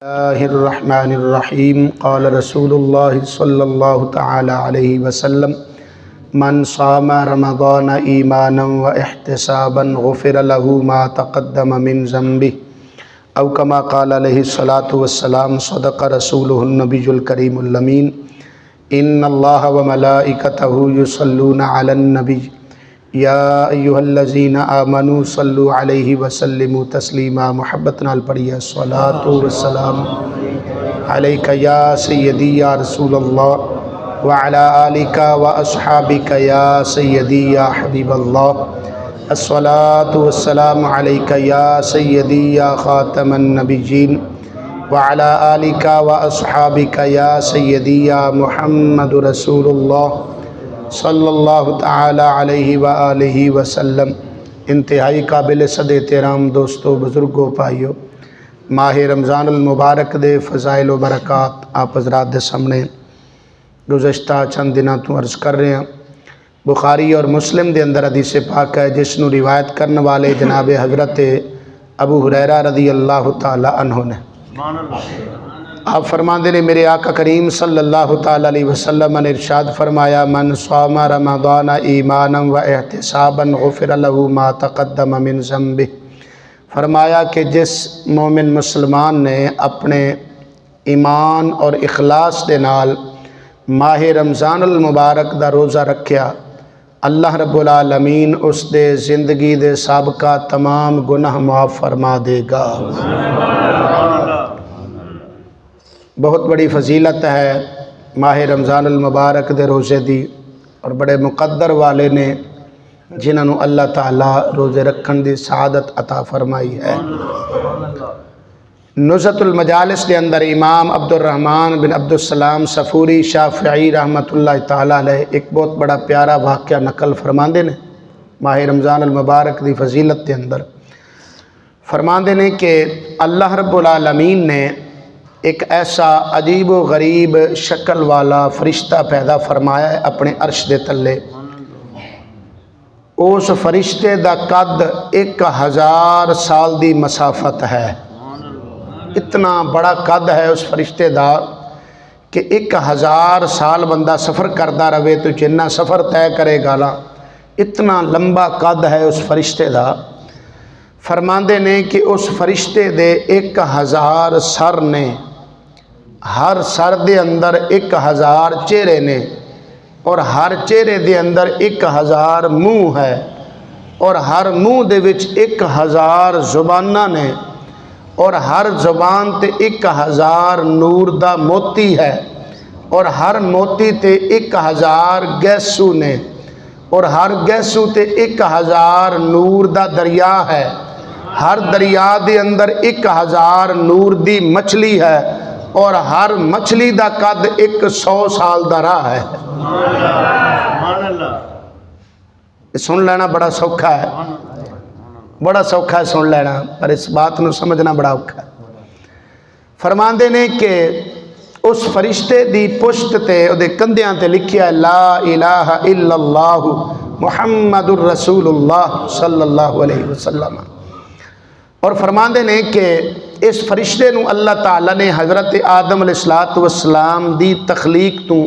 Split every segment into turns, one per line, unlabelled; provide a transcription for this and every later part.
बिस्मिल्लाहिर्रहमानिर्रहीम क़ाल रसूलुल्लाह सल्लल्लाहु तआला अलैहि वसल्लम मन सामा रमज़ान ईमानन व इहतिसाबन गुफ़िर लहू मा तक़द्दम मिन ज़ंबिही औ कमा क़ाल अलैहि सलातु वस्सलाम सदक़ रसूलुहुन नबियुल करीमुल अमीन इन्नल्लाह व मलाइकतहु युसल्लूना अलन नबी या अय्युहल्लज़ीना आमनू सल्लु अलैहि वसल्लिमु तस्लीमा। मुहब्बत नाल पढ़िए अस्सलातु वस्सलाम अलैका या सय्यदी या रसूलल्लाह व अला आलिका व अस्हाबिका या सय्यदी या हबीबल्लाह। अस्सलातु वस्सलाम अलैका या सय्यदी या खातमन नबिय्यीन व अला आलिका व अस्हाबिका या सय्यदी या मुहम्मदुर रसूलुल्लाह सल्लल्लाहु तआला अलैहि व आलिहि वसल्लम। इंतहाई काबिल सद एहतराम दोस्तों, बुज़ुर्गों, भाइयों, माह रमज़ानुल मुबारक दे फ़ज़ाइल व बरक़ात आप हज़रात दे सामने गुज़श्ता चंद दिनों तो अर्ज़ कर रहे हैं। बुखारी और मुस्लिम दे अंदर हदीस पाक है जिसनू रिवायत करने वाले जनाब हज़रत अबू हुरैरा रज़ी अल्लाह तआला अन्हु ने आप फरमाते ने मेरे आका करीम सल्लल्लाहु तआला अलैहि वसल्लम ने इरशाद फरमाया मन सामा रमज़ान ईमानन व इहतिसाबन गुफ़िर लहू मा तक़द्दम मिन ज़ंबिही। फरमाया कि जिस मोमिन मुसलमान ने अपने ईमान और इखलास के नाल माह रमज़ानुल मुबारक दा रोज़ा रखिया, अल्लाह रब्बुल आलमीन उस दे ज़िंदगी दे साबका तमाम गुनाह माफ़ फरमा देगा। बहुत बड़ी फजीलत है माह रमज़ानुल मुबारक दे रोज़े दी, और बड़े मुक़द्दर वाले ने जिन्होंने अल्लाह ताला रोज़े रखन दी सआदत अता फरमाई है। नुज़हतुल मजालिस के अंदर इमाम अब्दुर्रहमान बिन अब्दुस्सलाम सफ़ूरी शाफ़िई रहमतुल्लाह ताला अलैह एक बहुत बड़ा प्यारा वाक़या नकल फरमाते ने माह रमज़ानुल मुबारक दी फजीलत के अंदर। फरमाते ने कि अल्लाह रब्बुल आलमीन ने एक ऐसा अजीब व गरीब शक्ल वाला फरिश्ता पैदा फरमाया है अपने अर्श दे तले। उस फरिश्ते दा कद 1000 साल दी मसाफत है। इतना बड़ा कद है उस फरिश्ते दा कि 1000 साल बंदा सफ़र करता रहे तो जिन्ना सफ़र तय करेगा ना, इतना लंबा कद है उस फरिश्ते दा। फरमाते ने कि उस फरिश्ते दे 1000 सर ने, हर सर दे अंदर 1000 चेहरे ने, और हर चेहरे दे अंदर 1000 मुँह है, और हर मुँह दे विच 1000 जुबाना ने, और हर जुबान ते 1000 नूर दा मोती है, और हर मोती ते 1000 गैसू ने, और हर गैसू ते 1000 नूर दा दरिया है। हर दरिया दे अंदर 1000 नूर दी मछली है, और हर मछली दा कद 100 साल दा राह है। सुन लेना बड़ा सौखा है, बड़ा सौखा है सुन लेना, पर इस बात को समझना बड़ा औखा है। फरमाते ने कि उस फरिश्ते दी पुश्त ते उहदे कंधियां ते लिखिया ला इलाहा इल्लल्लाहु मुहम्मदुर रसूलुल्लाह सल्लल्लाहु अलैहि वसल्लम। और फरमाते ने कि इस फरिश्ते नू अल्लाह ताला ने हज़रत आदम अलैहिस्सलातु वस्सलाम दी तखलीक तो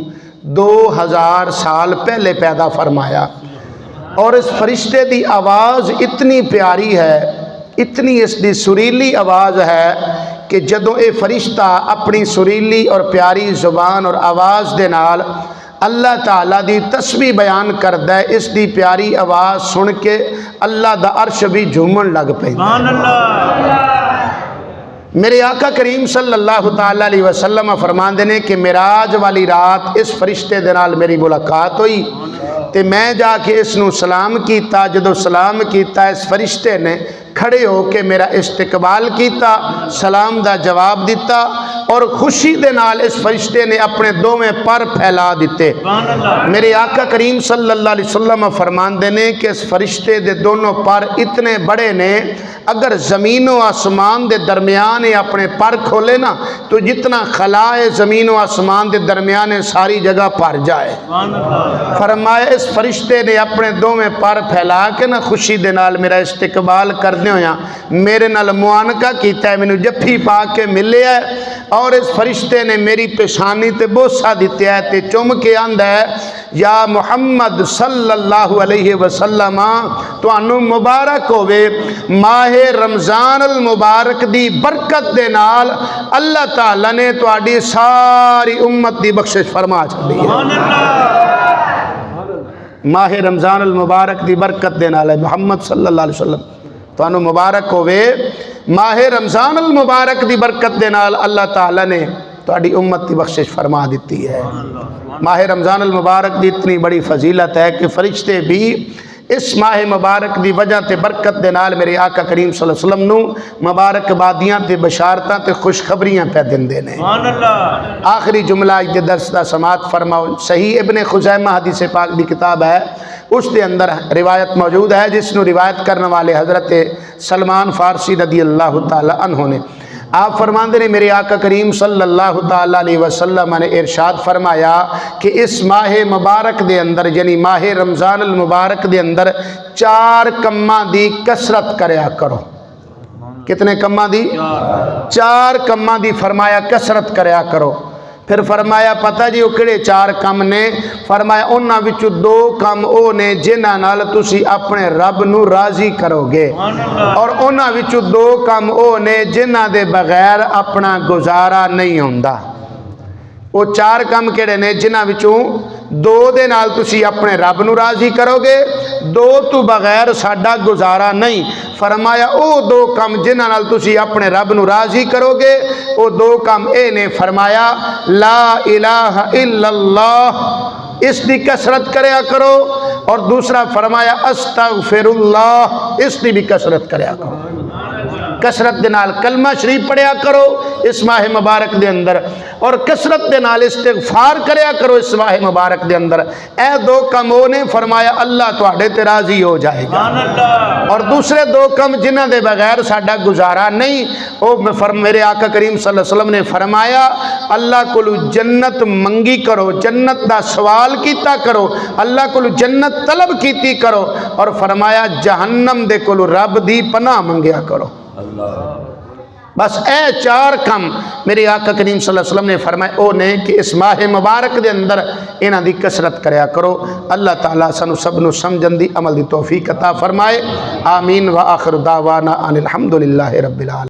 2000 साल पहले पैदा फरमाया। और इस फरिश्ते की आवाज़ इतनी प्यारी है, इतनी इसकी सुरीली आवाज़ है कि जदों ये फरिश्ता अपनी सुरीली और प्यारी ज़ुबान और आवाज़ के नाल अल्लाह ताला दी तस्बीह बयान करता है, इसकी प्यारी आवाज़ सुन के अल्लाह दा अर्श भी झूमन लग पैंदा। मेरे आका करीम सल्लल्लाहु तआला अलैहि वसल्लम फरमाते ने कि मिराज वाली रात इस फरिश्ते दे नाल मेरी मुलाकात हुई, तो मैं जाके इसनू सलाम किया। जो सलाम किया, इस फरिश्ते ने खड़े होके मेरा इस्तकबाल किया, सलाम दा जवाब दिता। और खुशी दे नाल इस फरिश्ते ने अपने दोवें पर फैला दिते। मेरे आका करीम सल्लल्लाहु अलैहि वसल्लम फरमांदे ने कि इस फरिश्ते दे दोनों पर इतने बड़े ने, अगर ज़मीन व आसमान दे दरमियान अपने पर खोले ना तो जितना खला है ज़मीन व आसमान दे दरमियान सारी जगह भर जाए। फरमाया इस फरिश्ते ने अपने दोवें पर फैला के ना खुशी दे नाल मेरा इस्तकबाल करदे होया मेरे नाल मुआनका कीता है, मैनू जफ्फी पा के मिले है और इस फरिश्ते ने मेरी पेशानी ते बोसा दिता है ते चुम के आंदा है या मुहम्मद सल्लल्लाहु अलैहि वसल्लम तुहानू मुबारक होवे, माहे रमज़ान अल मुबारक दी बरकत दे नाल अल्लाह ताला ने तुहाडी सारी उम्मत दी बख्शिश फरमा छड्डी है। माहे रमज़ान अल मुबारक दी बरकत दे नाल मुहम्मद सल्लल्लाहु अलैहि वसल्लम तुहानू मुबारक होवे, माहे रमज़ान अल मुबारक दी बरकत दे नाल अल्लाह ताला ने तुहाडी उम्मत की बख्शिश फरमा दी है। माह रमज़ान अल मुबारक की इतनी बड़ी फजीलत है कि फरिश्ते भी इस माह मुबारक की वजह ते बरकत दे नाल मेरे आका करीम सल्लल्लाहु अलैहि वसल्लम नू मुबारकबादियां ते बशारतां ते खुशखबरियां पै दिंदे ने। आखिरी जुमला अज दे दर्स दा समात फरमाओ। सही इब्ने खुज़ैमा हदीस पाक दी किताब है, उस दे अंदर रिवायत मौजूद है जिसनू रिवायत करने वाले हज़रत सलमान फ़ारसी रदी अल्लाह तआला अन्हु ने, आप फरमाते ने मेरे आका करीम सल्लल्लाहु तआला अलैहि वसल्लम ने इरशाद फरमाया कि इस माह मुबारक दे अंदर यानी माह रमज़ान अल मुबारक दे अंदर 4 कम्मां दी कसरत करया करो। कितने कम्मां दी? 4 कम्मां दी फरमाया कसरत करया करो। फिर फरमाया पता जी वो किहड़े 4 कम ने? फरमाया उन्हां विचों 2 कम ओ ने जिन्हां नाल तुसी अपने रब नू राजी करोगे और उन्हां विचों 2 कम ओ ने जिन्हां दे बगैर अपना गुजारा नहीं होंदा। वो 4 कम किहड़े ने जिन्हां विचों 2 दे नाल तुसी अपने रब नू राजी करोगे, 2 तो बगैर साडा गुजारा नहीं। फरमाया वो 2 कम जिन्हां नाल तुसी अपने रब नू राजी करोगे वो 2 कम ए ने। फरमाया ला इलाहा इल्लल्लाह, इसकी कसरत करया करो, और दूसरा फरमाया अस्तगफिरुल्लाह, इसकी भी कसरत करया करो। कसरत दे नाल कलमा शरीफ पढ़िया करो इस माह मुबारक दे अंदर, और कसरत दे नाल इस्तिगफार करया करो इस माह मुबारक दे अंदर। ए 2 कम वो ने फरमाया अल्लाह तुहाडे ते राजी हो जाएगा। और दूसरे 2 कम जिन्हां दे बगैर साडा गुजारा नहीं, वो मेरे आका करीम सल्लल्लाहु अलैहि वसल्लम ने फरमाया अल्लाह कोलू जन्नत मंगी करो, जन्नत दा सवाल कीता करो, अल्लाह कोलू जन्नत तलब कीती करो, और फरमाया जहन्नम दे कोलू रब दी पनाह मंगया करो। बस ए 4 कम मेरे आका करीम सल्लल्लाहु अलैहि वसल्लम ने फरमाए ओ ने कि इस माह मुबारक दे अंदर इन्हां दी कसरत करया करो। अल्लाह ताला सानू सब नू समझण दी अमल दी तौफीक अता फरमाए। आमीन व आखिर दावाना अनिल हम्दुलिल्लाहि रब्बिल आलमीन।